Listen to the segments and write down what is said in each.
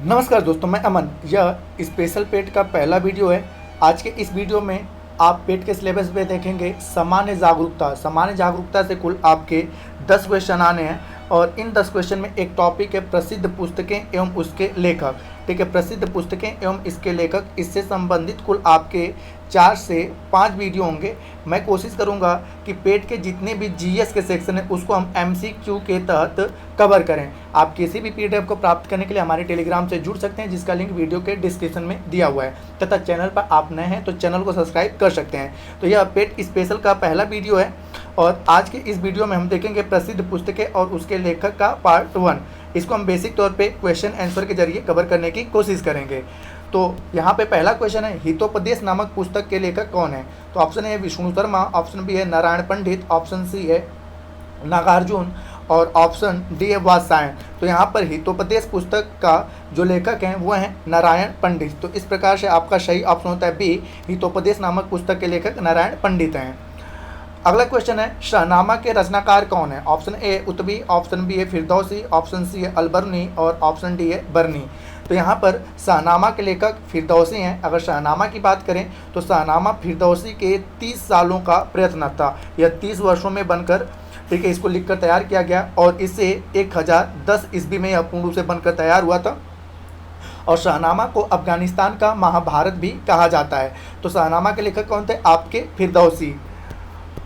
नमस्कार दोस्तों, मैं अमन। यह स्पेशल पेट का पहला वीडियो है। आज के इस वीडियो में आप पेट के सिलेबस पे देखेंगे सामान्य जागरूकता। सामान्य जागरूकता से कुल आपके 10 क्वेश्चन आने हैं और इन 10 क्वेश्चन में एक टॉपिक है प्रसिद्ध पुस्तकें एवं उसके लेखक। ठीक है, प्रसिद्ध पुस्तकें एवं इसके लेखक, इससे संबंधित कुल आपके 4 से 5 वीडियो होंगे। मैं कोशिश करूंगा कि पेट के जितने भी जीएस के सेक्शन है उसको हम एमसीक्यू के तहत कवर करें। आप किसी भी पीडीएफ को प्राप्त करने के लिए हमारे टेलीग्राम से जुड़ सकते हैं, जिसका लिंक वीडियो के डिस्क्रिप्शन में दिया हुआ है, तथा चैनल पर आप नए हैं तो चैनल को सब्सक्राइब कर सकते हैं। तो यह पेट स्पेशल का पहला वीडियो है और आज के इस वीडियो में हम देखेंगे प्रसिद्ध पुस्तकें और उसके लेखक का पार्ट 1। इसको हम बेसिक तौर पे क्वेश्चन आंसर के जरिए कवर करने की कोशिश करेंगे। तो यहाँ पे पहला क्वेश्चन है, हितोपदेश नामक पुस्तक के लेखक कौन है? तो ऑप्शन ए है विष्णु शर्मा, ऑप्शन बी है नारायण पंडित, ऑप्शन सी है नागार्जुन और ऑप्शन डी है वात्स्यायन। तो यहाँ पर हितोपदेश पुस्तक का जो लेखक हैं वो हैं नारायण पंडित। तो इस प्रकार से आपका सही ऑप्शन होता है बी, हितोपदेश नामक पुस्तक के लेखक नारायण पंडित हैं। अगला क्वेश्चन है, शाहनामा के रचनाकार कौन है? ऑप्शन ए उत्बी, ऑप्शन बी है फिरदौसी, ऑप्शन सी है अलबर्नी और ऑप्शन डी है बर्नी। तो यहाँ पर शाहनामा के लेखक फिरदौसी हैं। अगर शाहनामा की बात करें तो शाहनामा फिरदौसी के 30 सालों का प्रयत्न था। यह 30 वर्षों में बनकर, ठीक है, इसको लिखकर तैयार किया गया और इसे 1010 ईस्वी में यह पूर्ण रूप से बनकर तैयार हुआ था। और शाहनामा को अफगानिस्तान का महाभारत भी कहा जाता है। तो शाहनामा के लेखक कौन थे? आपके फिरदौसी।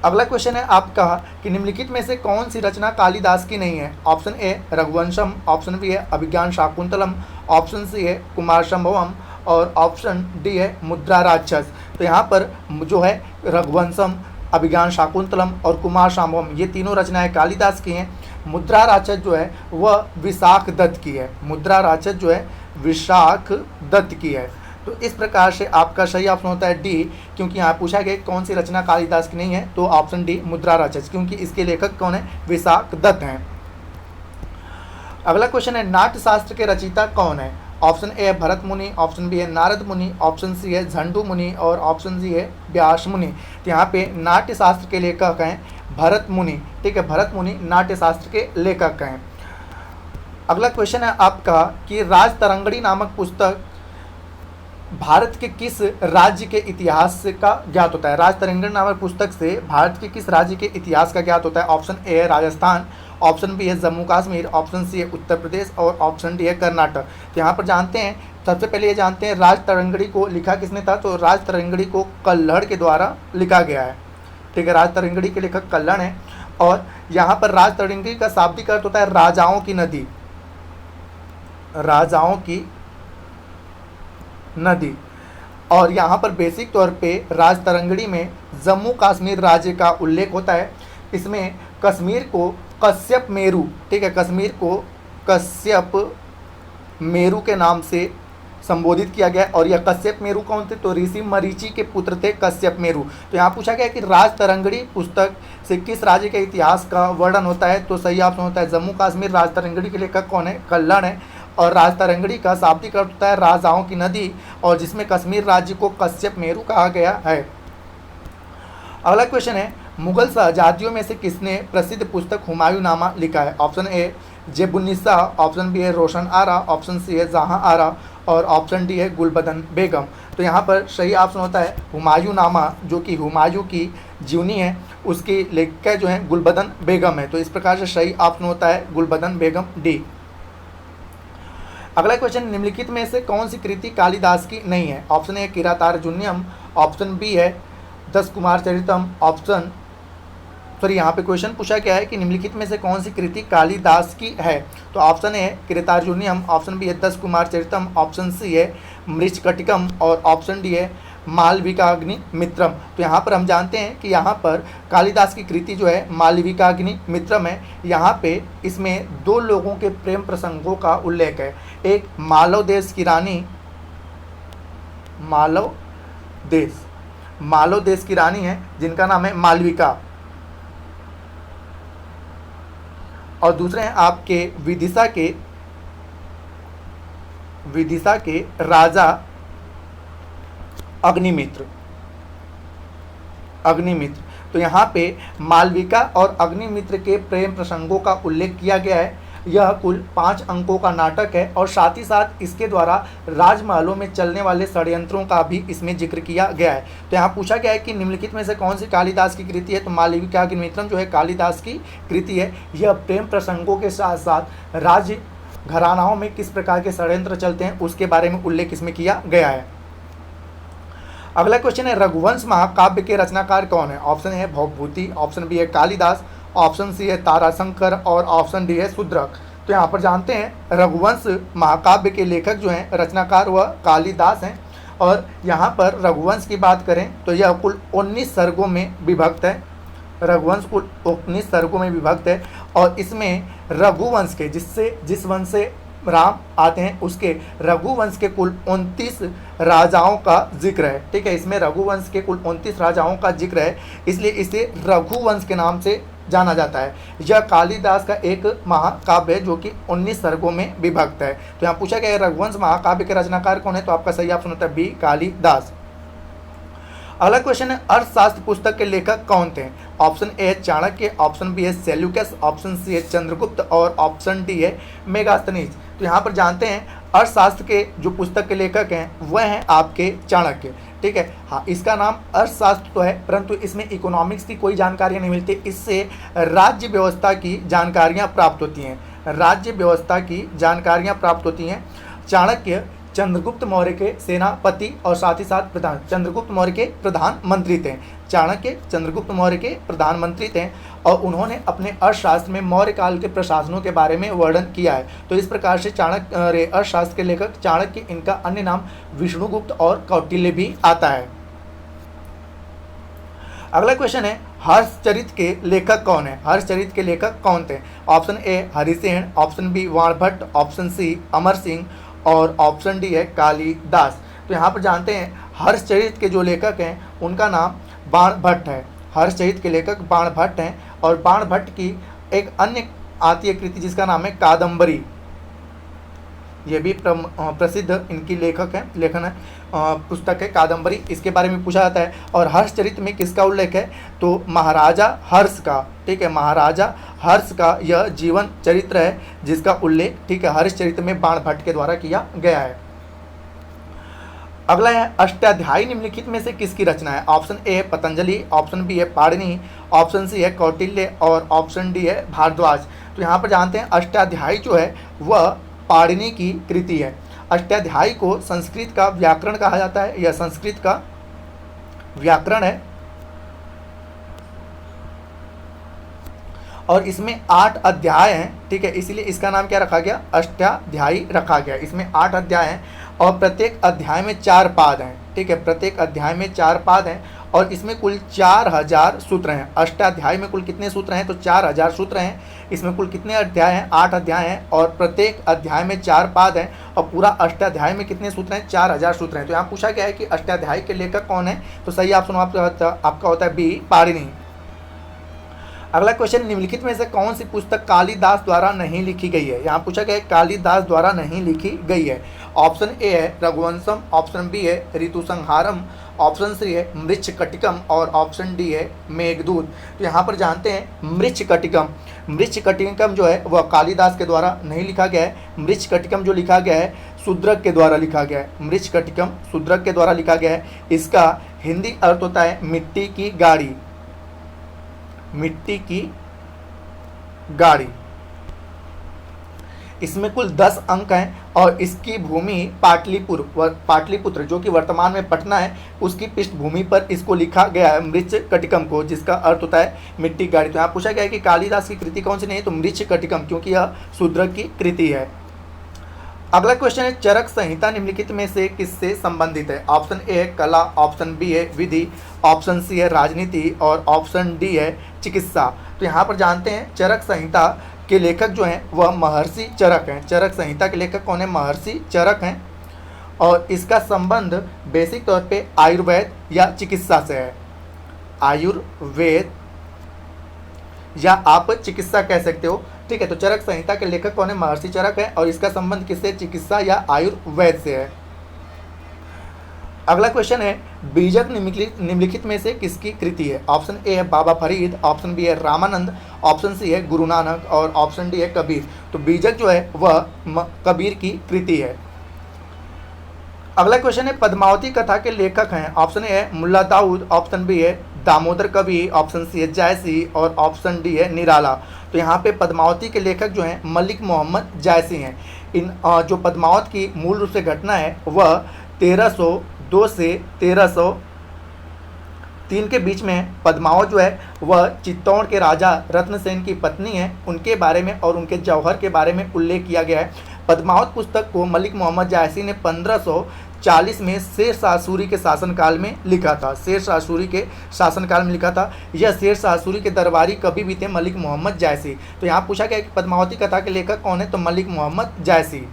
अगला क्वेश्चन है आपका कि निम्नलिखित में से कौन सी रचना कालिदास की नहीं है? Option A Raghuvansham, option B है अभिज्ञान शाकुंतलम, ऑप्शन सी है कुमार संभवम और ऑप्शन डी है मुद्रा राक्षस। तो यहाँ पर जो है रघुवंशम, अभिज्ञान शाकुंतलम और कुमार संभवम, ये तीनों रचनाएं कालिदास की हैं। मुद्रा राक्षस जो है वह विशाख दत्त की है। मुद्रा राक्षस जो है विशाख दत्त की है। तो इस प्रकार से आपका सही ऑप्शन होता है डी, क्योंकि यहाँ पूछा गया कौन सी रचना कालिदास की नहीं है, तो ऑप्शन डी मुद्रा राक्षस, क्योंकि इसके लेखक कौन है? विशाख दत्त हैं। अगला क्वेश्चन है, नाट्य शास्त्र के रचयिता कौन है? ऑप्शन ए है भरत मुनि, ऑप्शन बी है नारद मुनि, ऑप्शन सी है झंडू मुनि और ऑप्शन सी है व्यास मुनि। तो यहाँ पे नाट्य शास्त्र के लेखक हैं भरत मुनि। ठीक है, भरत मुनि नाट्य शास्त्र के लेखक हैं। अगला क्वेश्चन है आपका कि राजतरंगिणी नामक पुस्तक भारत के किस राज्य के इतिहास का ज्ञात होता है? राजतरंगिणी नामक पुस्तक से भारत के किस राज्य के इतिहास का ज्ञात होता है? ऑप्शन ए है राजस्थान, ऑप्शन बी है जम्मू कश्मीर, ऑप्शन सी है उत्तर प्रदेश और ऑप्शन डी है कर्नाटक। तो यहाँ पर जानते हैं, सबसे पहले ये जानते हैं राजतरंगिणी को लिखा किसने था? तो राजतरंगिणी को कल्हड़ के द्वारा लिखा गया है। ठीक है, राजतरंगिणी के लेखक कल्हड़ हैं। और यहाँ पर राजतरंगिणी का शाब्दिक अर्थ होता है राजाओं की नदी, राजाओं की नदी। और यहाँ पर बेसिक तौर पे राजतरंगिणी में जम्मू कश्मीर राज्य का उल्लेख होता है। इसमें कश्मीर को कश्यप मेरू, ठीक है, कश्मीर को कश्यप मेरू के नाम से संबोधित किया गया। और यह कश्यप मेरू कौन थे? तो ऋषि मरीचि के पुत्र थे कश्यप मेरू। तो यहाँ पूछा गया कि राजतरंगिणी पुस्तक से किस राज्य के इतिहास का वर्णन होता है? तो सही ऑप्शन होता है जम्मू कश्मीर। राजतरंगिणी के लेखक कौन है? कल्हड़ है। और राजतरंगिणी का शाब्दिक अर्थ होता है राजाओं की नदी, और जिसमें कश्मीर राज्य को कश्यप मेरू कहा गया है। अगला क्वेश्चन है, मुगल शहजादियों में से किसने प्रसिद्ध पुस्तक हुमायूंनामा लिखा है? ऑप्शन ए जेबुन्निसा, ऑप्शन बी है रोशन आरा, ऑप्शन सी है जहां आरा और ऑप्शन डी है गुलबदन बेगम। तो यहाँ पर सही ऑप्शन होता है हुमायूंनामा, जो कि हुमायूं की जीवनी है, उसकी लेखिका जो है गुलबदन बेगम है। तो इस प्रकार से सही ऑप्शन होता है गुलबदन बेगम, डी। अगला क्वेश्चन, निम्नलिखित में से कौन सी कृति कालिदास की नहीं है? ऑप्शन ए किरातार्जुनीयम, ऑप्शन बी है 10 कुमार चरितम, ऑप्शन सॉरी यहाँ पे क्वेश्चन पूछा गया है कि निम्नलिखित में से कौन सी कृति कालिदास की है? तो ऑप्शन ए है किरातार्जुनीयम, ऑप्शन बी है 10 कुमार चरितम, ऑप्शन सी है मृच्छकटिकम और ऑप्शन डी है मालविकाग्निमित्रम। तो यहाँ पर हम जानते हैं कि यहाँ पर कालिदास की कृति जो है मालविकाग्निमित्रम है। यहाँ पे इसमें 2 लोगों के प्रेम प्रसंगों का उल्लेख है। एक मालव देश की रानी, मालव देश की रानी है जिनका नाम है मालविका, और दूसरे हैं आपके विदिशा के राजा अग्निमित्र। तो यहाँ पे मालविका और अग्निमित्र के प्रेम प्रसंगों का उल्लेख किया गया है। यह कुल 5 अंकों का नाटक है और साथ ही साथ इसके द्वारा राजमहलों में चलने वाले षड्यंत्रों का भी इसमें जिक्र किया गया है। तो यहाँ पूछा गया है कि निम्नलिखित में से कौन सी कालिदास की कृति है, तो मालविकाग्निमित्रम जो है कालिदास की कृति है। यह प्रेम प्रसंगों के साथ साथ राज्य घरानाओं में किस प्रकार के षड्यंत्र चलते हैं उसके बारे में उल्लेख इसमें किया गया है। अगला क्वेश्चन है, रघुवंश महाकाव्य के रचनाकार कौन है? ऑप्शन ए है भवभूति, ऑप्शन बी है कालिदास, ऑप्शन सी है ताराशंकर और ऑप्शन डी है शूद्रक। तो यहाँ पर जानते हैं रघुवंश महाकाव्य के लेखक जो हैं रचनाकार वह कालिदास हैं। और यहाँ पर रघुवंश की बात करें तो यह कुल 19 सर्गों में विभक्त है। रघुवंश कुल 19 सर्गों में विभक्त है और इसमें रघुवंश के जिस वंश से राम आते हैं उसके रघुवंश के कुल 29 राजाओं का जिक्र है। ठीक है, इसमें रघुवंश के कुल 29 राजाओं का जिक्र है, इसलिए इसे रघुवंश के नाम से जाना जाता है। यह कालिदास का एक महाकाव्य है जो कि 19 सर्गों में विभक्त है। तो यहाँ पूछा गया है रघुवंश महाकाव्य के रचनाकार कौन है, तो आपका सही ऑप्शन होता है बी कालिदास। अगला क्वेश्चन है, अर्थशास्त्र पुस्तक के लेखक कौन थे? ऑप्शन ए है चाणक्य, ऑप्शन बी है सेल्यूकस, ऑप्शन सी है चंद्रगुप्त और ऑप्शन डी है मेगास्थनीज। तो यहाँ पर जानते हैं अर्थशास्त्र के जो पुस्तक के लेखक हैं वह हैं आपके चाणक्य। ठीक है, हाँ इसका नाम अर्थशास्त्र तो है परंतु इसमें इकोनॉमिक्स की कोई जानकारियाँ नहीं मिलती, इससे राज्य व्यवस्था की जानकारियाँ प्राप्त होती हैं, राज्य व्यवस्था की जानकारियाँ प्राप्त होती हैं। चाणक्य चंद्रगुप्त मौर्य के सेनापति और साथ ही साथ चंद्रगुप्त मौर्य के प्रधानमंत्री थे। चाणक्य चंद्रगुप्त मौर्य के प्रधानमंत्री थे और उन्होंने अपने अर्थशास्त्र में मौर्य काल के प्रशासनों के बारे में वर्णन किया है। तो इस प्रकार से चाणक्य अर्थशास्त्र के लेखक चाणक्य, इनका अन्य नाम विष्णुगुप्त और कौटिल्य भी आता है। अगला क्वेश्चन है, हर्षचरित के लेखक कौन है? हर्षचरित के लेखक कौन थे? Option A Harishena, option B Banabhatta, option C Amar Singh और ऑप्शन डी है कालिदास। तो यहाँ पर जानते हैं हर्षचरित के जो लेखक हैं उनका नाम बाणभट्ट है। हर्षचरित के लेखक बाणभट्ट हैं और बाणभट्ट की एक अन्य आती है कृति जिसका नाम है कादम्बरी, ये भी प्रसिद्ध इनकी लेखन है पुस्तक है कादम्बरी, इसके बारे में पूछा जाता है। और हर्षचरित में किसका उल्लेख है, तो महाराजा हर्ष का। ठीक है, महाराजा हर्ष का यह जीवन चरित्र है जिसका उल्लेख ठीक है हर्षचरित में बाणभट्ट के द्वारा किया गया है। अगला है, अष्टाध्यायी निम्नलिखित में से किसकी रचना है? ऑप्शन ए है पतंजलि, ऑप्शन बी है पाणिनि, ऑप्शन सी है कौटिल्य और ऑप्शन डी है भारद्वाज। तो यहाँ पर जानते हैं अष्टाध्यायी जो है वह पाणिनि की कृति है। अष्टाध्यायी को संस्कृत का व्याकरण कहा जाता है, यह संस्कृत का व्याकरण है और इसमें 8 अध्याय हैं। ठीक है, इसलिए इसका नाम क्या रखा गया, अष्टाध्यायी रखा गया। इसमें 8 अध्याय हैं और प्रत्येक अध्याय में 4 पाद हैं। ठीक है, प्रत्येक अध्याय में 4 पाद हैं और इसमें कुल 4000 सूत्र हैं। अष्टाध्याय में कुल कितने सूत्र हैं, तो 4000 सूत्र हैं। इसमें कुल कितने अध्याय हैं, 8 अध्याय हैं और प्रत्येक अध्याय में 4 पाद हैं और पूरा अष्टाध्याय में कितने सूत्र हैं, 4000 सूत्र हैं। तो यहाँ पूछा गया है कि अष्टाध्याय के लेखक कौन है, तो सही ऑप्शन आपका होता है बी पाणिनि। अगला क्वेश्चन, निम्नलिखित में से कौन सी पुस्तक कालिदास द्वारा नहीं लिखी गई है? यहाँ पूछा गया है कालिदास द्वारा नहीं लिखी गई है। ऑप्शन ए है रघुवंशम, ऑप्शन बी है ऋतुसंहारम, ऑप्शन सी है मृच्छकटिकम और ऑप्शन डी है मेघदूत। तो यहाँ पर जानते हैं मृच्छकटिकम जो है वह कालिदास के द्वारा नहीं लिखा गया है। मृच्छकटिकम जो लिखा गया है शूद्रक के द्वारा लिखा गया है। मृच्छकटिकम शूद्रक के द्वारा लिखा गया है। इसका हिंदी अर्थ होता है मिट्टी की गाड़ी, मिट्टी की गाड़ी। इसमें कुल 10 अंक हैं और इसकी भूमि पाटलिपुत्र जो कि वर्तमान में पटना है उसकी पृष्ठभूमि पर इसको लिखा गया है मृच्छकटिकम को, जिसका अर्थ होता है मिट्टी गाड़ी। तो यहाँ पूछा गया है कि कालिदास की कृति कौन सी नहीं है, तो मृच्छकटिकम, क्योंकि यह शूद्रक की कृति है। अगला क्वेश्चन है, चरक संहिता निम्नलिखित में से किससे संबंधित है? ऑप्शन ए है कला, ऑप्शन बी है विधि, ऑप्शन सी है राजनीति और ऑप्शन डी है चिकित्सा। तो यहाँ पर जानते हैं चरक संहिता के लेखक जो हैं वह महर्षि चरक हैं। चरक संहिता के लेखक कौन है, महर्षि चरक हैं और इसका संबंध बेसिक तौर पे आयुर्वेद या चिकित्सा से है। आयुर्वेद या आप चिकित्सा कह सकते हो। ठीक है, तो चरक संहिता के लेखक कौन है, महर्षि चरक है और इसका संबंध किससे, चिकित्सा या आयुर्वेद से है। अगला क्वेश्चन है, बीजक निम्नलिखित में से किसकी कृति है? ऑप्शन ए है बाबा फरीद, ऑप्शन बी है रामानंद, ऑप्शन सी है गुरु नानक और ऑप्शन डी है कबीर। तो बीजक जो है वह कबीर की कृति है। अगला क्वेश्चन है, पद्मावती कथा के लेखक हैं? ऑप्शन ए है मुल्ला दाऊद, ऑप्शन बी है दामोदर कवि, ऑप्शन सी है जायसी और ऑप्शन डी है निराला। तो यहाँ पे पद्मावती के लेखक जो हैं मलिक मोहम्मद जायसी हैं। इन जो पद्मावत की मूल रूप से घटना है वह 1302 से 1303 के बीच में है। पद्मावत जो है वह चित्तौड़ के राजा रत्नसेन की पत्नी है, उनके बारे में और उनके जौहर के बारे में उल्लेख किया गया है। पद्मावत पुस्तक को मलिक मोहम्मद जायसी ने 1540 में शेर शाह सूरी के शासनकाल में लिखा था। शेर शाह सूरी के शासनकाल में लिखा था। यह शेर शाह सूरी के दरबारी कवि भी थे मलिक मोहम्मद जायसी। तो यहाँ पूछा गया कि पद्मावती कथा के लेखक कौन है? तो मलिक मोहम्मद जायसी।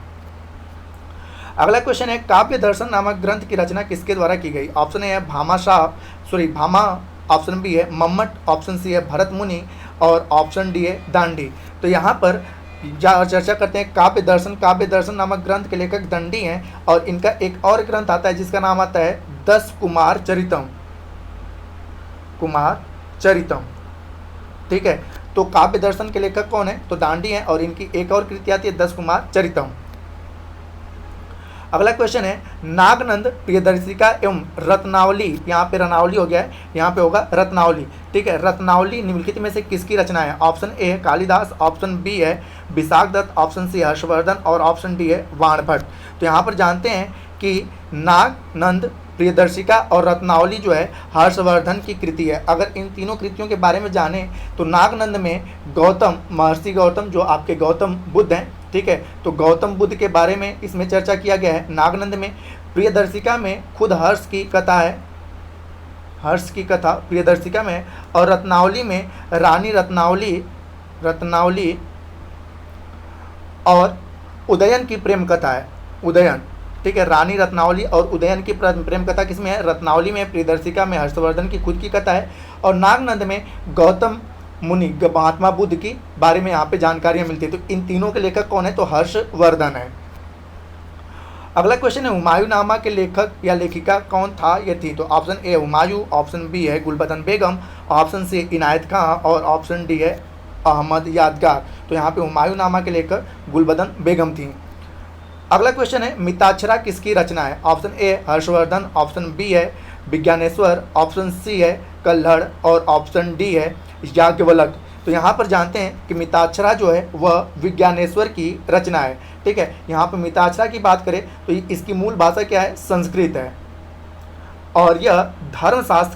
अगला क्वेश्चन है, काव्य दर्शन नामक ग्रंथ की रचना किसके द्वारा की गई? ऑप्शन ए है भामा, ऑप्शन बी है मम्मट, ऑप्शन सी है भरत मुनि और ऑप्शन डी है दांडी। तो यहाँ पर चर्चा करते हैं काव्य दर्शन नामक ग्रंथ के लेखक दंडी हैं और इनका एक और ग्रंथ आता है जिसका नाम आता है 10 कुमार चरितम। ठीक है, तो काव्य दर्शन के लेखक कौन है? तो दांडी हैं और इनकी एक और कृति आती है 10 कुमार चरितम। अगला क्वेश्चन है, नागनंद प्रियदर्शिका एवं रत्नावली, यहाँ पे रत्नावली हो गया है, यहाँ पे होगा रत्नावली। ठीक है, रत्नावली निम्नलिखित में से किसकी रचना है? ऑप्शन ए है कालिदास, ऑप्शन बी है विशाख दत्त, ऑप्शन सी हर्षवर्धन और ऑप्शन डी है वाणभट्ट। तो यहाँ पर जानते हैं कि नागनंद प्रियदर्शिका और रत्नावली जो है हर्षवर्धन की कृति है। अगर इन तीनों कृतियों के बारे में जाने तो नागनंद में गौतम, महर्षि गौतम जो आपके गौतम बुद्ध हैं, ठीक है, तो गौतम बुद्ध के बारे में इसमें चर्चा किया गया है नागनंद में। प्रियदर्शिका में खुद हर्ष की कथा है, हर्ष की कथा प्रियदर्शिका में, और रत्नावली में रानी रत्नावली और उदयन की प्रेम कथा है, उदयन। ठीक है, रानी रत्नावली और उदयन की प्रेम कथा किसमें है? रत्नावली में। प्रियदर्शिका में हर्षवर्धन की खुद की कथा है और नागनंद में गौतम मुनि महात्मा बुद्ध की बारे में यहाँ पे जानकारियाँ मिलती है। तो इन तीनों के लेखक कौन है? तो हर्षवर्धन है। अगला क्वेश्चन है, हुमायूंनामा के लेखक या लेखिका कौन था या थी? तो option A Humayun, option B है गुलबदन बेगम, ऑप्शन सी इनायत खां और ऑप्शन डी है अहमद यादगार। तो यहाँ पे हुमायूंनामा के लेखक गुलबदन बेगम थी। अगला क्वेश्चन है, मिताक्षरा किसकी रचना है? Option A Harshavardhana, option B है विज्ञानेश्वर, ऑप्शन सी है कल्हड़ और ऑप्शन डी है याज्ञवल्क्य। तो यहाँ पर जानते हैं कि मिताक्षरा जो है वह विज्ञानेश्वर की रचना है। ठीक है, यहाँ पर मिताक्षरा की बात करें तो इसकी मूल भाषा क्या है? संस्कृत है और यह धर्मशास्त्र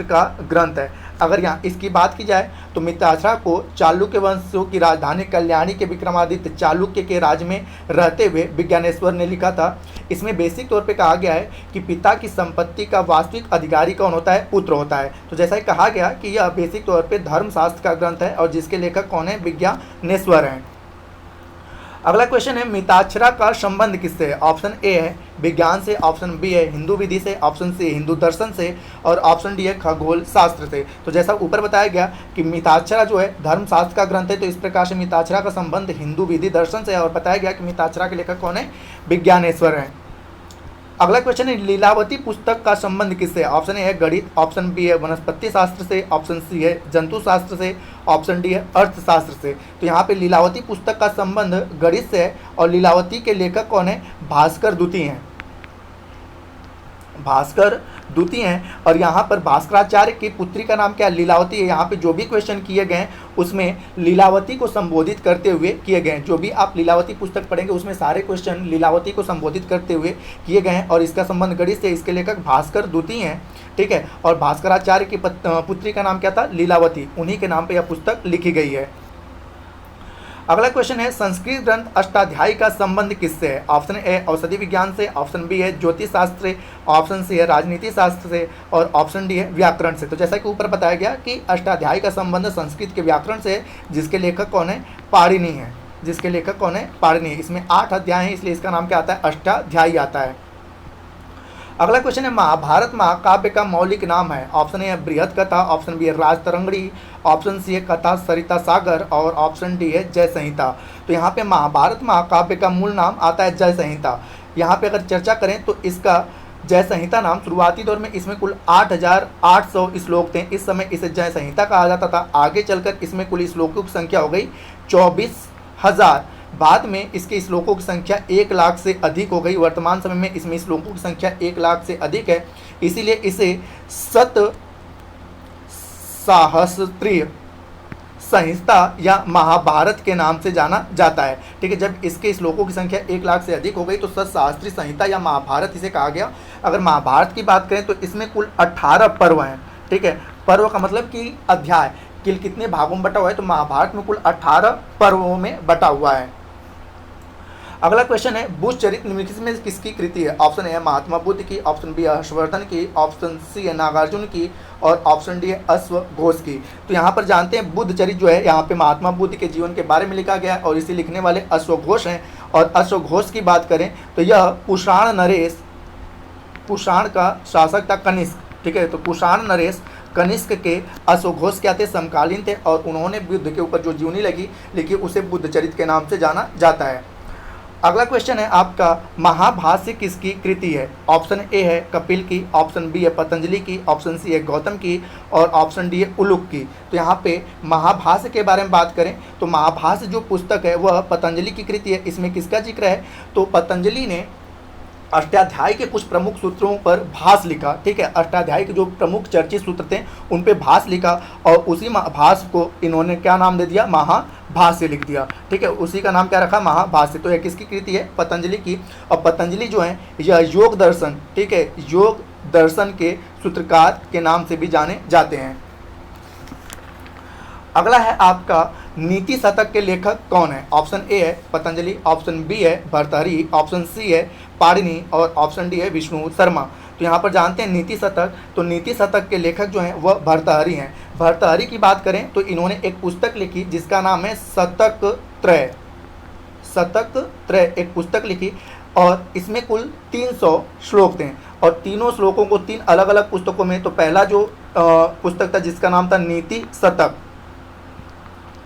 का ग्रंथ है। अगर यहाँ इसकी बात की जाए तो मिताक्षरा को चालुक्य वंशों की राजधानी कल्याणी के विक्रमादित्य चालुक्य के राज में रहते हुए विज्ञानेश्वर ने लिखा था। इसमें बेसिक तौर पे कहा गया है कि पिता की संपत्ति का वास्तविक अधिकारी कौन होता है? पुत्र होता है। तो जैसा ही कहा गया कि यह बेसिक तौर पे धर्मशास्त्र का ग्रंथ है और जिसके लेखक कौन है? विज्ञानेश्वर हैं। अगला क्वेश्चन है, मिताक्षरा का संबंध किससे है? ऑप्शन ए है विज्ञान से, ऑप्शन बी है हिंदू विधि से, ऑप्शन सी हिंदू दर्शन से और ऑप्शन डी है खगोल शास्त्र से। तो जैसा ऊपर बताया गया कि मिताक्षरा जो है धर्मशास्त्र का ग्रंथ है, तो इस प्रकार से मिताक्षरा का संबंध हिंदू विधि दर्शन से है और बताया गया कि मिताक्षरा के लेखक कौन है? विज्ञानेश्वर हैं। अगला क्वेश्चन है, लीलावती पुस्तक का संबंध किससे? ऑप्शन ए है गणित, ऑप्शन बी है वनस्पति शास्त्र से, ऑप्शन सी है जंतु शास्त्र से, ऑप्शन डी है अर्थशास्त्र से। तो यहाँ पे लीलावती पुस्तक का संबंध गणित से है और लीलावती के लेखक कौन है? भास्कर दूती हैं और यहाँ पर भास्कराचार्य की पुत्री का नाम क्या है? लीलावती है। यहाँ पे जो भी क्वेश्चन किए गए उसमें लीलावती को संबोधित करते हुए किए गए हैं। जो भी आप लीलावती पुस्तक पढ़ेंगे उसमें सारे क्वेश्चन लीलावती को संबोधित करते हुए किए गए हैं और इसका संबंध गणित से। इसके लेखक भास्कर दूती हैं। ठीक है, और भास्कराचार्य की पुत्री का नाम क्या था? लीलावती। उन्हीं के नाम पर यह पुस्तक लिखी गई है। अगला क्वेश्चन है, संस्कृत ग्रंथ अष्टाध्यायी का संबंध किससे है? ऑप्शन ए औषधि विज्ञान से, ऑप्शन बी है ज्योतिष शास्त्र से, ऑप्शन सी है राजनीति शास्त्र से और ऑप्शन डी है व्याकरण से। तो जैसा कि ऊपर बताया गया कि अष्टाध्यायी का संबंध संस्कृत के व्याकरण से है, जिसके लेखक कौन है? पाणिनि है। इसमें 8 अध्याय हैं, इसलिए इसका नाम क्या आता है? अष्टाध्यायी आता है। अगला क्वेश्चन है, महाभारत महाकाव्य का मौलिक नाम है? ऑप्शन ए है बृहद कथा, ऑप्शन बी है राजतरंगिणी, ऑप्शन सी है कथा सरिता सागर और ऑप्शन डी है जय संहिता। तो यहाँ पे महाभारत महाकाव्य का मूल नाम आता है जय संहिता। यहाँ पे अगर चर्चा करें तो इसका जय संहिता नाम शुरुआती दौर में इसमें कुल 8,800 श्लोक थे। इस समय इसे जय संहिता कहा जाता था। आगे चलकर इसमें कुल श्लोकों की संख्या हो गई 24,000। बाद में इसके श्लोकों की संख्या 1 लाख से अधिक हो गई। वर्तमान समय में इसमें श्लोकों की संख्या 1 लाख से अधिक है, इसीलिए इसे सत सहस्त्रीय संहिता या महाभारत के नाम से जाना जाता है। ठीक है, जब इसके श्लोकों की संख्या 1 लाख से अधिक हो गई तो सतसहस्त्री संहिता या महाभारत इसे कहा गया। अगर महाभारत की बात करें तो इसमें कुल 18 पर्व हैं। ठीक है, पर्व का मतलब कि अध्याय, कितने भागों में बटा हुआ है, तो महाभारत में कुल 18 पर्वों में बटा हुआ है। अगला क्वेश्चन है, बुद्ध चरित्र निम्नलिखित में किसकी कृति है? ऑप्शन ए है महात्मा बुद्ध की, ऑप्शन बी है हर्षवर्धन की, ऑप्शन सी है नागार्जुन की और ऑप्शन डी है अश्वघोष की। तो यहाँ पर जानते हैं बुद्ध चरित्र जो है यहाँ पे महात्मा बुद्ध के जीवन के बारे में लिखा गया है और इसे लिखने वाले अश्वघोष हैं। और अश्वघोष की बात करें तो यह कुषाण नरेश, कुषाण का शासक था कनिष्क। ठीक है, तो कुषाण नरेश कनिष्क के अश्वघोष क्या थे? समकालीन थे और उन्होंने बुद्ध के ऊपर जो जीवनी लिखी उसे बुद्ध चरित्र के नाम से जाना जाता है। अगला क्वेश्चन है आपका, महाभाष्य किसकी कृति है? ऑप्शन ए है कपिल की, ऑप्शन बी है पतंजलि की, ऑप्शन सी है गौतम की और ऑप्शन डी है उलुक की। तो यहाँ पे महाभाष्य के बारे में बात करें तो महाभाष्य जो पुस्तक है वह पतंजलि की कृति है। इसमें किसका जिक्र है? तो पतंजलि ने अष्टाध्यायी के कुछ प्रमुख सूत्रों पर भाष्य लिखा। ठीक है, अष्टाध्यायी के जो प्रमुख चर्चित सूत्र थे उन पे भाष्य लिखा और उसी भाष्य को इन्होंने क्या नाम दे दिया? महाभाष्य लिख दिया। ठीक है, उसी का नाम क्या रखा? महाभाष्य। तो यह किसकी कृति है? पतंजलि की। और पतंजलि जो है यह योग दर्शन, ठीक है, योग दर्शन के सूत्रकार के नाम से भी जाने जाते हैं। अगला है आपका, नीति शतक के लेखक कौन है? ऑप्शन ए है पतंजलि, ऑप्शन बी है भर्तृहरि, ऑप्शन सी है पाणिनि और ऑप्शन डी है विष्णु शर्मा। तो यहाँ पर जानते हैं नीति शतक, तो नीति शतक के लेखक जो हैं वह भर्तृहरि हैं। भर्तृहरि की बात करें तो इन्होंने एक पुस्तक लिखी जिसका नाम है शतक त्रय। शतक त्रय एक पुस्तक लिखी और इसमें कुल 300 श्लोक थे और तीनों श्लोकों को 3 अलग अलग पुस्तकों में, तो पहला जो पुस्तक था जिसका नाम था नीति शतक,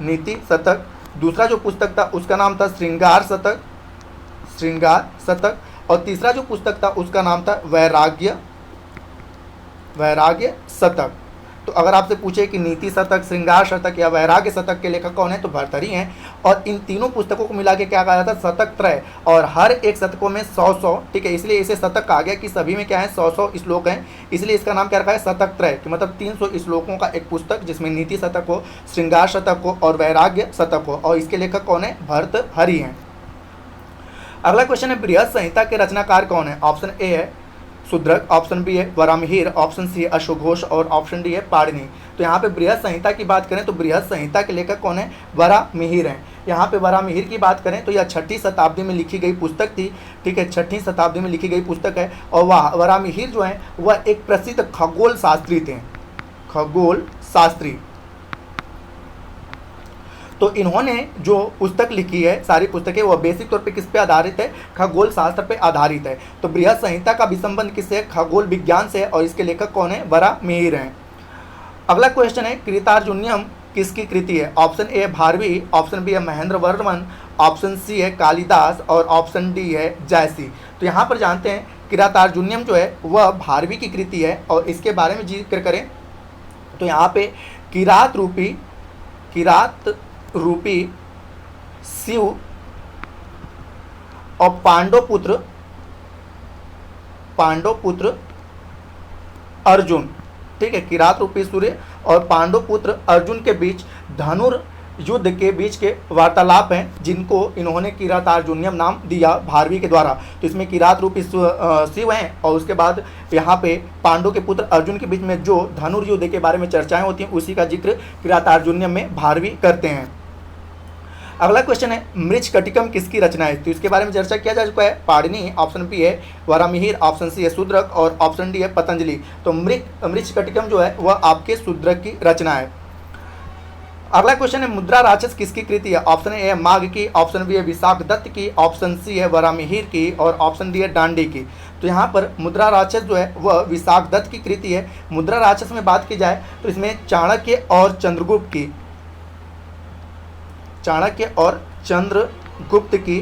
नीति शतक। दूसरा जो पुस्तक था उसका नाम था श्रृंगार शतक, श्रृंगार शतक। और तीसरा जो पुस्तक था उसका नाम था वैराग्य, वैराग्य शतक। तो अगर आपसे पूछे कि नीति शतक, श्रृंगार शतक या वैराग्य शतक के लेखक कौन है, तो भर्तृहरि हैं। और इन तीनों पुस्तकों को मिला के क्या कहा जाता है? शतक त्रय। और हर एक शतकों में 100-100, ठीक है, इसलिए इसे शतक कहा गया कि सभी में क्या है? 100-100 श्लोक हैं, इसलिए इसका नाम क्या रखा है? शतक त्रय। कि मतलब 300 श्लोकों का एक पुस्तक जिसमें नीति शतक हो, श्रृंगार शतक हो और वैराग्य शतक हो। और इसके लेखक कौन है? भर्तृहरि हैं। अगला क्वेश्चन है, बृहद संहिता के रचनाकार कौन है? ऑप्शन ए है शूद्रक, ऑप्शन बी है वराहमिहिर, ऑप्शन सी है अश्वघोष और ऑप्शन डी है पाणिनि। तो यहाँ पे बृहद संहिता की बात करें तो बृहद संहिता के लेखक कौन है? वराहमिहिर हैं। यहाँ पे वराहमिहिर की बात करें तो यह 6ठी शताब्दी में लिखी गई पुस्तक थी। ठीक है, 6ठी शताब्दी में लिखी गई पुस्तक है। और वराहमिहिर जो है वह एक प्रसिद्ध खगोल शास्त्री थे, खगोल शास्त्री। तो इन्होंने जो पुस्तक लिखी है, सारी पुस्तकें, वह बेसिक तौर पे किस पे आधारित है? खगोल शास्त्र पे आधारित है। तो बृहद संहिता का भी संबंध किससे? खगोल विज्ञान से। और इसके लेखक कौन है? वराहमिहिर हैं। अगला क्वेश्चन है, कृतार्जुनीयम किसकी कृति है? ऑप्शन ए है भारवी, ऑप्शन बी है महेंद्र वर्मन, ऑप्शन सी है कालिदास और ऑप्शन डी है जयसी। तो यहाँ पर जानते हैं कृतार्जुनीयम जो है वह भारवी की कृति है। और इसके बारे में जिक्र करें तो यहाँ पे किरात रूपी शिव और पांडव पुत्र अर्जुन, ठीक है, किरात रूपी सूर्य और पांडव पुत्र अर्जुन के बीच धनुर्युद्ध के बीच के वार्तालाप हैं जिनको इन्होंने किरातार्जुनीयम नाम दिया भारवी के द्वारा। तो इसमें किरात रूपी शिव हैं और उसके बाद यहाँ पे पांडव के पुत्र अर्जुन के बीच में जो धनुर्युद्ध के बारे में चर्चाएं होती हैं उसी का जिक्र किरातार्जुनीयम में भारवी करते हैं। अगला क्वेश्चन है, मृच्छकटिकम किसकी रचना है? तो इसके बारे में चर्चा किया जा चुका है। पाणिनि, ऑप्शन बी है वराहमिहिर, ऑप्शन सी है शूद्रक और ऑप्शन डी है पतंजलि। तो मृच्छकटिकम जो है वह आपके शूद्रक की रचना है। अगला क्वेश्चन है, मुद्रा राक्षस किसकी कृति है? ऑप्शन ए है माघ की, ऑप्शन बी है विशाखदत्त की, ऑप्शन सी है वराहमिहिर की और ऑप्शन डी है डांडी की। तो यहाँ पर मुद्रा राक्षस जो है वह विशाखदत्त की कृति है। मुद्रा राक्षस में बात की जाए तो इसमें चाणक्य और चंद्रगुप्त की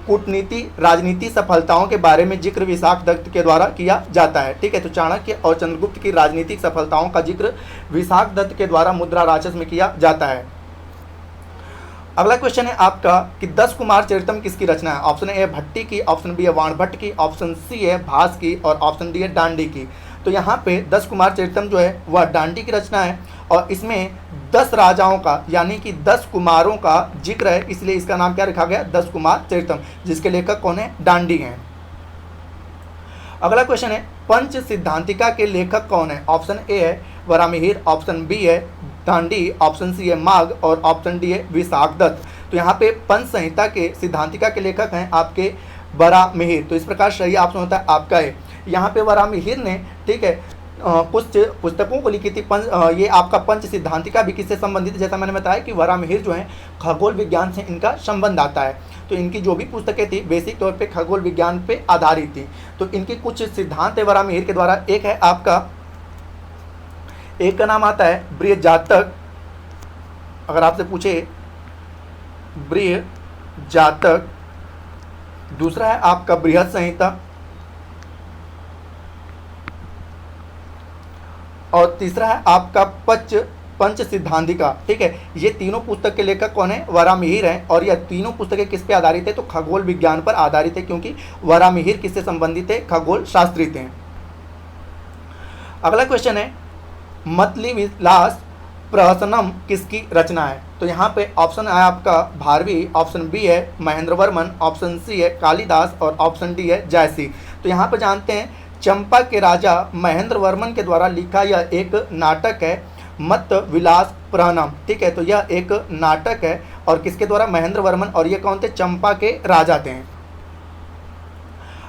कूटनीति राजनीति सफलताओं के बारे में जिक्र विशाखदत्त के द्वारा किया जाता है। ठीक है, तो चाणक्य और चंद्रगुप्त की राजनीतिक सफलताओं का जिक्र विशाखदत्त के द्वारा मुद्रा राक्षस में किया जाता है। अगला क्वेश्चन है आपका कि 10 कुमार चरितम किसकी रचना है? ऑप्शन ए है भट्टी की, ऑप्शन बी है वाणभट्ट की, ऑप्शन सी है भास की और ऑप्शन डी है डांडी की। तो यहाँ पे 10 कुमार चरितम जो है वह डांडी की रचना है और इसमें 10 राजाओं का यानी कि 10 कुमारों का जिक्र है, इसलिए इसका नाम क्या रखा गया? 10 कुमार चरितम, जिसके लेखक कौन है? डांडी हैं। अगला क्वेश्चन है पंच सिद्धांतिका के लेखक कौन है? ऑप्शन ए है वराहमिहिर, ऑप्शन बी है डांडी, ऑप्शन सी है माघ और ऑप्शन डी है विशाखदत्त। तो यहाँ पे पंच संहिता के सिद्धांतिका के लेखक हैं आपके वराहमिहिर। तो इस प्रकार सही ऑप्शन होता है आपका है। यहाँ पे वराहमिहिर ने, ठीक है, कुछ पुस्तकों को लिखी थी। ये आपका पंच सिद्धांतिका भी किससे संबंधित है? जैसा मैंने बताया कि वराहमिहिर जो है खगोल विज्ञान से इनका संबंध आता है। तो इनकी जो भी पुस्तकें थी बेसिक तौर पे खगोल विज्ञान पे आधारित थी। तो इनके कुछ सिद्धांत है वराहमिहिर के द्वारा। एक है आपका, एक का नाम आता है बृहज्जातक, अगर आपसे पूछे बृहज्जातक, दूसरा है आपका बृहद संहिता और तीसरा है आपका पंच सिद्धांतिका। ठीक है, ये तीनों पुस्तक के लेखक कौन है? वराहमिहिर हैं और यह तीनों पुस्तकें किस पे आधारित है? तो खगोल विज्ञान पर आधारित है, क्योंकि वराहमिहिर किससे संबंधित है? खगोल शास्त्री थे। अगला क्वेश्चन है मतली विलास प्रहसनम किसकी रचना है? तो यहाँ पे ऑप्शन है आपका भारवी, ऑप्शन बी है महेंद्र वर्मन, ऑप्शन सी है कालिदास और ऑप्शन डी है जयसी। तो यहाँ पे जानते हैं चंपा के राजा महेंद्र वर्मन के द्वारा लिखा यह एक नाटक है मत विलास प्रहसनम। ठीक है, तो यह एक नाटक है और किसके द्वारा? महेंद्र वर्मन, और ये कौन थे? चंपा के राजा थे।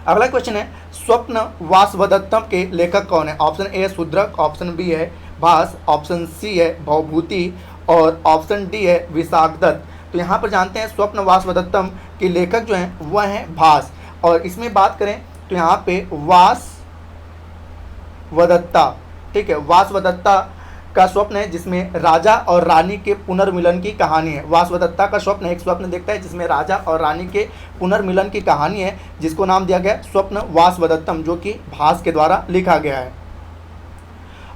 अगला क्वेश्चन है स्वप्न वासवदत्तम के लेखक कौन है? ऑप्शन ए है शूद्रक, ऑप्शन बी है भास, ऑप्शन सी है भवभूति और ऑप्शन डी है विशाखदत्त। तो यहाँ पर जानते हैं स्वप्न वासवदत्तम के लेखक जो हैं वह हैं भास। और इसमें बात करें तो यहाँ पे वासवदत्ता, ठीक है, वासवदत्ता का स्वप्न है जिसमें राजा और रानी के पुनर्मिलन की कहानी है। वासवदत्ता का स्वप्न एक स्वप्न देखता है जिसमें राजा और रानी के पुनर्मिलन की कहानी है, जिसको नाम दिया गया स्वप्न वासवदत्तम, जो कि भास के द्वारा लिखा गया है।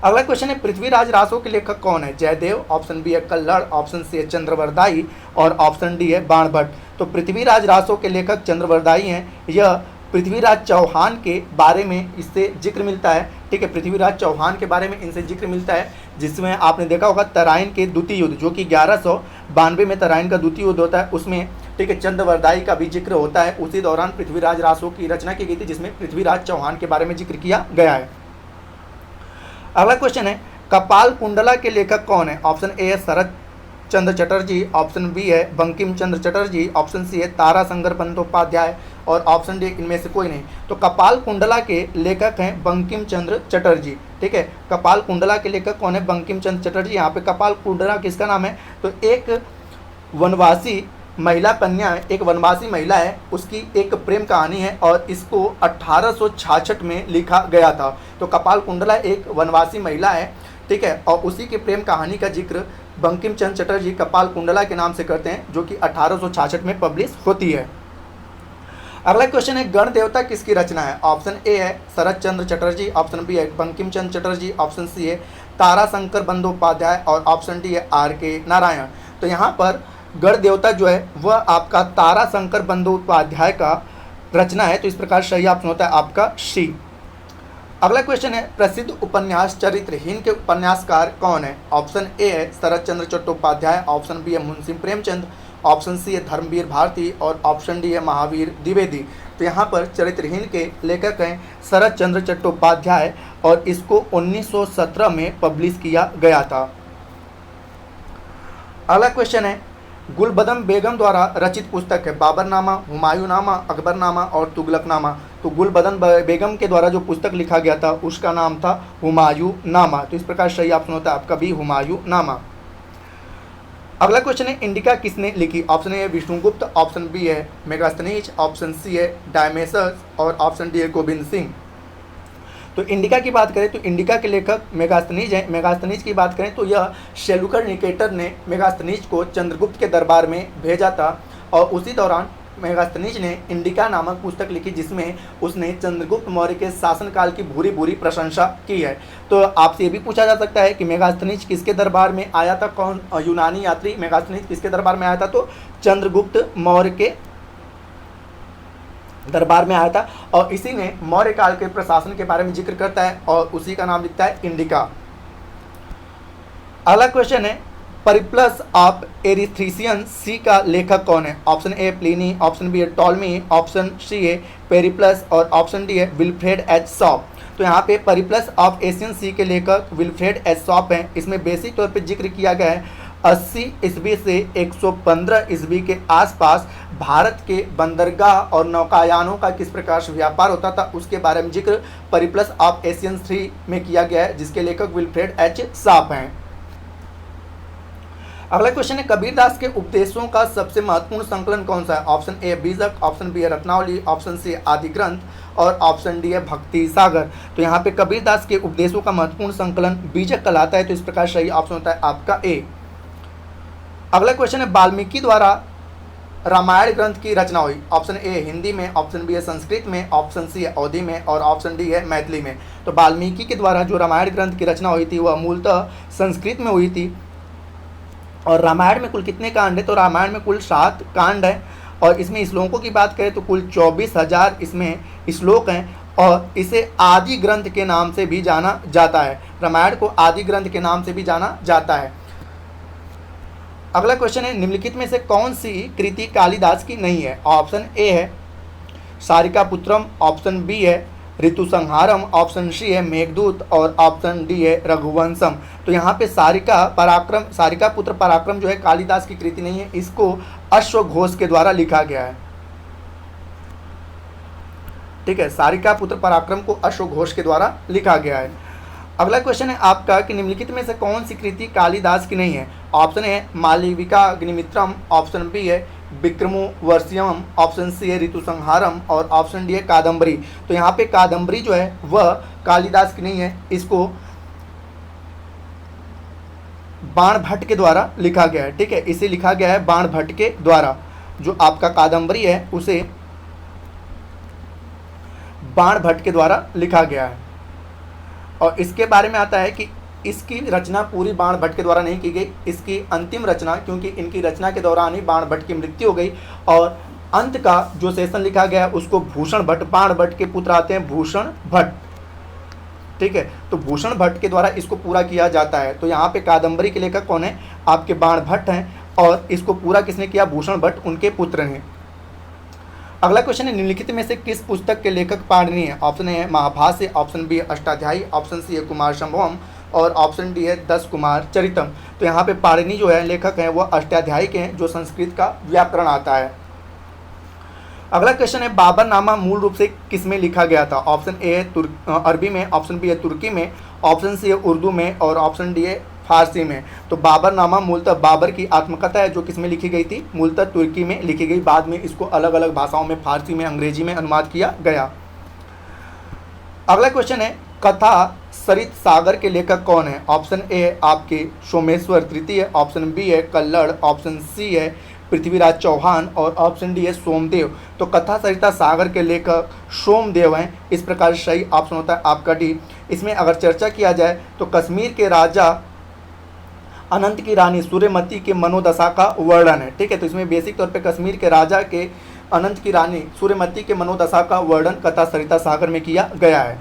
अगला क्वेश्चन है पृथ्वीराज रासो के लेखक कौन है? जयदेव, ऑप्शन बी है कल्लड़, ऑप्शन सी है चंद्रवरदाई और ऑप्शन डी है बाणभट्ट। तो पृथ्वीराज रासो के लेखक चंद्रवरदाई हैं। यह पृथ्वीराज चौहान के बारे में इससे जिक्र मिलता है। ठीक है, पृथ्वीराज चौहान के बारे में इनसे जिक्र मिलता है, जिसमें आपने देखा होगा तराइन के द्वितीय युद्ध, जो कि 1192 में तराइन का द्वितीय युद्ध होता है, उसमें ठीक है चंद्रवरदाई का भी जिक्र होता है। उसी दौरान पृथ्वीराज रासो की रचना की गई थी, जिसमें पृथ्वीराज चौहान के बारे में जिक्र किया गया है। अगला क्वेश्चन है कपाल कुंडला के लेखक कौन है? ऑप्शन ए है शरत चंद्र चटर्जी, ऑप्शन बी है बंकिम चंद्र चटर्जी, ऑप्शन सी है ताराशंकर बंदोपाध्याय और ऑप्शन डी इनमें से कोई नहीं। तो कपाल कुंडला के लेखक हैं बंकिम चंद्र चटर्जी। ठीक है, कपाल कुंडला के लेखक कौन है? बंकिम चंद्र चटर्जी। यहाँ पे कपाल कुंडला किसका नाम है? तो एक वनवासी महिला कन्या है, एक वनवासी महिला है, उसकी एक प्रेम कहानी है और इसको 1866 में लिखा गया था। तो कपाल कुंडला एक वनवासी महिला है, ठीक है, और उसी की प्रेम कहानी का जिक्र बंकिम चंद्र चटर्जी कपाल कुंडला के नाम से करते हैं, जो कि 1866 में पब्लिश होती है। अगला क्वेश्चन है गण देवता किसकी रचना है? ऑप्शन ए है शरत चंद्र चटर्जी, ऑप्शन बी है बंकिम चंद्र चटर्जी, ऑप्शन सी है ताराशंकर बंदोपाध्याय और ऑप्शन डी है R.K. नारायण। तो यहाँ पर गण देवता जो है वह आपका ताराशंकर बंदोपाध्याय का रचना है। तो इस प्रकार सही ऑप्शन होता है आपका सी। अगला क्वेश्चन है प्रसिद्ध उपन्यास चरित्रहीन के उपन्यासकार कौन है? ऑप्शन ए है शरत चंद्र चट्टोपाध्याय, ऑप्शन बी है मुंशी प्रेमचंद, ऑप्शन सी है धर्मवीर भारती और ऑप्शन डी है महावीर द्विवेदी। तो यहाँ पर चरित्रहीन के लेखक हैं शरत चंद्र चट्टोपाध्याय और इसको 1917 में पब्लिश किया गया था। अगला क्वेश्चन है गुलबदन बेगम द्वारा रचित पुस्तक है बाबरनामा, हुमायूंनामा, अकबरनामा और तुगलकनामा। तो गुलबदन बेगम के द्वारा जो पुस्तक लिखा गया था उसका नाम था हुमायूंनामा। तो इस प्रकार सही ऑप्शन होता है आपका भी हुमायूंनामा। अगला क्वेश्चन है इंडिका किसने लिखी? ऑप्शन ए है विष्णुगुप्त, ऑप्शन बी है मेगास्थनीज, ऑप्शन सी है डायमेसस और ऑप्शन डी है गोविंद सिंह। तो इंडिका की बात करें तो इंडिका के लेखक मेगास्थनीज हैं। मेगास्थनीज की बात करें तो यह सेल्यूकड निकेटर ने मेगास्थनीज को चंद्रगुप्त के दरबार में भेजा था और उसी दौरान मेगास्थनीज ने इंडिका नामक पुस्तक लिखी जिसमें उसने चंद्रगुप्त मौर्य के शासनकाल की भूरी भूरी प्रशंसा की है। तो आपसे ये भी पूछा जा सकता है कि मेगास्थनीज किसके दरबार में आया था, कौन यूनानी यात्री मेगास्थनीज किसके दरबार में आया था, तो चंद्रगुप्त मौर्य के दरबार में आया था और इसी ने मौर्य काल के प्रशासन के बारे में जिक्र करता है और उसी का नाम लिखता है इंडिका। अगला क्वेश्चन है परिप्लस ऑफ एरिथ्रीशियन सी का लेखक कौन है? Option A Pliny, option B है टॉलमी, ऑप्शन सी है पेरिप्लस और ऑप्शन डी है विल्फ्रेड एच शॉप। तो यहाँ पे परिप्लस ऑफ एशियन सी के लेखक विल्फ्रेड एच शॉप हैं। इसमें बेसिक तौर पे जिक्र किया गया है 80 ईस्वी से 115 ईस्वी के आसपास भारत के बंदरगाह और नौकायानों का किस प्रकार से व्यापार होता था उसके बारे में जिक्र परिप्लस ऑफ एशियन सी में किया गया है, जिसके लेखक विल्फ्रेड एच शॉप हैं। अगला क्वेश्चन है कबीरदास के उपदेशों का सबसे महत्वपूर्ण संकलन कौन सा है? ऑप्शन ए बीजक, ऑप्शन बी है रत्नावली, ऑप्शन सी आदि ग्रंथ और ऑप्शन डी है भक्ति सागर। तो यहाँ पे कबीरदास के उपदेशों का महत्वपूर्ण संकलन बीजक कहलाता है, तो इस प्रकार सही ऑप्शन होता है आपका ए। अगला क्वेश्चन है वाल्मीकि द्वारा रामायण ग्रंथ की रचना हुई। ऑप्शन ए हिंदी में, ऑप्शन बी है संस्कृत में, ऑप्शन सी है अवधी में और ऑप्शन डी है मैथिली में। तो वाल्मीकि के द्वारा जो रामायण ग्रंथ की रचना हुई थी वह मूलतः संस्कृत में हुई थी। और रामायण में कुल कितने कांड है? तो रामायण में कुल 7 कांड है और इसमें श्लोकों की बात करें तो कुल 24,000 इसमें श्लोक हैं और इसे आदि ग्रंथ के नाम से भी जाना जाता है। रामायण को आदि ग्रंथ के नाम से भी जाना जाता है। अगला क्वेश्चन है निम्नलिखित में से कौन सी कृति कालिदास की नहीं है? ऑप्शन ए है सारिकापुत्रम, ऑप्शन बी है ऋतुसंहारम, ऑप्शन सी है मेघदूत और ऑप्शन डी है रघुवंशम। तो यहाँ पे सारिका पुत्र पराक्रम जो है कालिदास की कृति नहीं है, इसको अश्वघोष के द्वारा लिखा गया है। ठीक है, सारिका पुत्र पराक्रम को अश्वघोष के द्वारा लिखा गया है। अगला क्वेश्चन है आपका कि निम्नलिखित में से कौन सी कृति कालिदास की नहीं है? ऑप्शन है मालविका अग्निमित्रम, ऑप्शन बी है विक्रमोर्वशीयम, ऑप्शन सी है ऋतुसंहारम और ऑप्शन डी है कादम्बरी। तो यहाँ पे कादम्बरी जो है वह कालिदास की नहीं है, इसको बाण भट्ट के द्वारा लिखा गया है। ठीक है, इसे लिखा गया है बाण भट्ट के द्वारा। जो आपका कादम्बरी है उसे बाण भट्ट के द्वारा लिखा गया है और इसके बारे में आता है कि इसकी रचना पूरी बाण भट्ट के द्वारा नहीं की गई, इसकी अंतिम रचना, क्योंकि इनकी रचना के दौरान ही बाण भट्ट की मृत्यु हो गई और अंत का जो सेशन लिखा गया उसको भूषण भट्ट, बाण भट्ट के पुत्र आते हैं भूषण भट्ट। ठीक है, तो भूषण भट्ट के द्वारा इसको पूरा किया जाता है। तो यहाँ पे कादम्बरी के लेखक कौन है? आपके बाण भट्ट हैं और इसको पूरा किसने किया? भूषण भट्ट, उनके पुत्र हैं। अगला क्वेश्चन है निम्नलिखित में से किस पुस्तक के लेखक पाणिनि है? ऑप्शन ए है महाभाष्य, ऑप्शन बी है अष्टाध्यायी, ऑप्शन सी है कुमार संभवम और ऑप्शन डी है 10 कुमार चरितम। तो यहाँ पे पाणिनि जो है लेखक हैं वह अष्टाध्यायी के हैं, जो संस्कृत का व्याकरण आता है। अगला क्वेश्चन है बाबरनामा मूल रूप से किस में लिखा गया था? ऑप्शन ए है अरबी में, ऑप्शन बी है तुर्की में, ऑप्शन सी है उर्दू में और ऑप्शन डी है फारसी में। तो बाबरनामा मूलतः बाबर की आत्मकथा है जो किस में लिखी गई थी? मूलतः तुर्की में लिखी गई, बाद में इसको अलग अलग भाषाओं में फारसी में, अंग्रेजी में अनुवाद किया गया। अगला क्वेश्चन है कथा सरित सागर के लेखक कौन है? ऑप्शन ए आपके सोमेश्वर तृतीय, ऑप्शन बी है कल्लड़, ऑप्शन सी है पृथ्वीराज चौहान और ऑप्शन डी है सोमदेव। तो कथा सरिता सागर के लेखक सोमदेव हैं, इस प्रकार सही ऑप्शन होता है आपका डी। इसमें अगर चर्चा किया जाए तो कश्मीर के राजा अनंत की रानी सूर्यमती के मनोदशा का वर्णन है। ठीक है, तो इसमें बेसिक तौर पे कश्मीर के राजा के अनंत की रानी सूर्यमती के मनोदशा का वर्णन कथा सरिता सागर में किया गया है।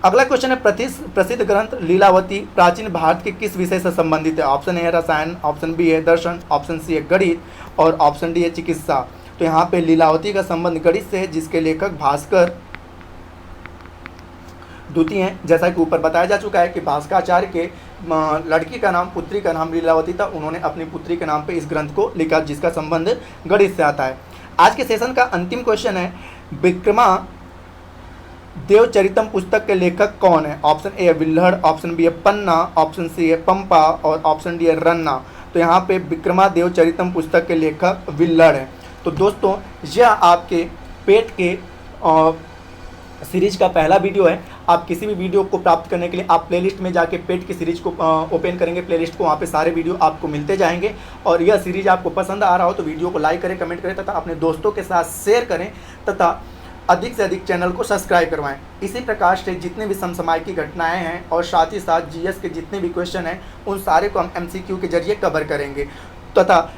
अगला क्वेश्चन है प्रसिद्ध ग्रंथ लीलावती प्राचीन भारत के किस विषय से संबंधित है? ऑप्शन ए है रसायन, ऑप्शन बी है दर्शन, ऑप्शन सी है गणित और ऑप्शन डी है चिकित्सा। तो यहाँ पे लीलावती का संबंध गणित से है, जिसके लेखक भास्कर द्वितीय हैं। जैसा कि ऊपर बताया जा चुका है कि भास्कराचार्य के लड़की का नाम, पुत्री का नाम लीलावती था, उन्होंने अपनी पुत्री के नाम पे इस ग्रंथ को लिखा जिसका संबंध गणित से आता है। आज के सेशन का अंतिम क्वेश्चन है विक्रमा देवचरितम पुस्तक के लेखक कौन है? ऑप्शन ए है विल्हड़, ऑप्शन बी है पन्ना, ऑप्शन सी है पंपा और ऑप्शन डी है रन्ना। तो यहाँ पे विक्रमा देवचरितम पुस्तक के लेखक विल्हड़ हैं। तो दोस्तों यह आपके पेट के सीरीज का पहला वीडियो है। आप किसी भी वीडियो को प्राप्त करने के लिए आप प्लेलिस्ट में जाके पेट की सीरीज को ओपन करेंगे, प्लेलिस्ट को, वहाँ पे सारे वीडियो आपको मिलते जाएंगे। और यह सीरीज आपको पसंद आ रहा हो तो वीडियो को लाइक करें, कमेंट करें तथा अपने दोस्तों के साथ शेयर करें तथा अधिक से अधिक चैनल को सब्सक्राइब करवाएं। इसी प्रकार से जितने भी समसामयिक की घटनाएं हैं और साथ ही साथ जीएस के जितने भी क्वेश्चन हैं उन सारे को हम एमसीक्यू के जरिए कवर करेंगे तथा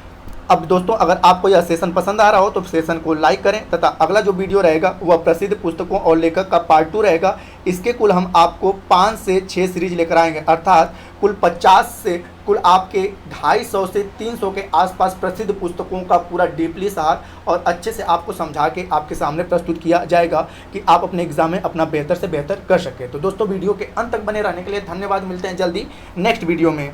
अब दोस्तों अगर आपको यह सेशन पसंद आ रहा हो तो सेशन को लाइक करें तथा अगला जो वीडियो रहेगा वह प्रसिद्ध पुस्तकों और लेखक का पार्ट 2 रहेगा। इसके कुल हम आपको 5 से 6 सीरीज लेकर आएंगे, अर्थात कुल 50 से कुल आपके 250 से 300 के आसपास प्रसिद्ध पुस्तकों का पूरा डीपली सार और अच्छे से आपको समझा के आपके सामने प्रस्तुत किया जाएगा कि आप अपने एग्जाम में अपना बेहतर से बेहतर कर सकें। तो दोस्तों वीडियो के अंत तक बने रहने के लिए धन्यवाद। मिलते हैं जल्दी नेक्स्ट वीडियो में।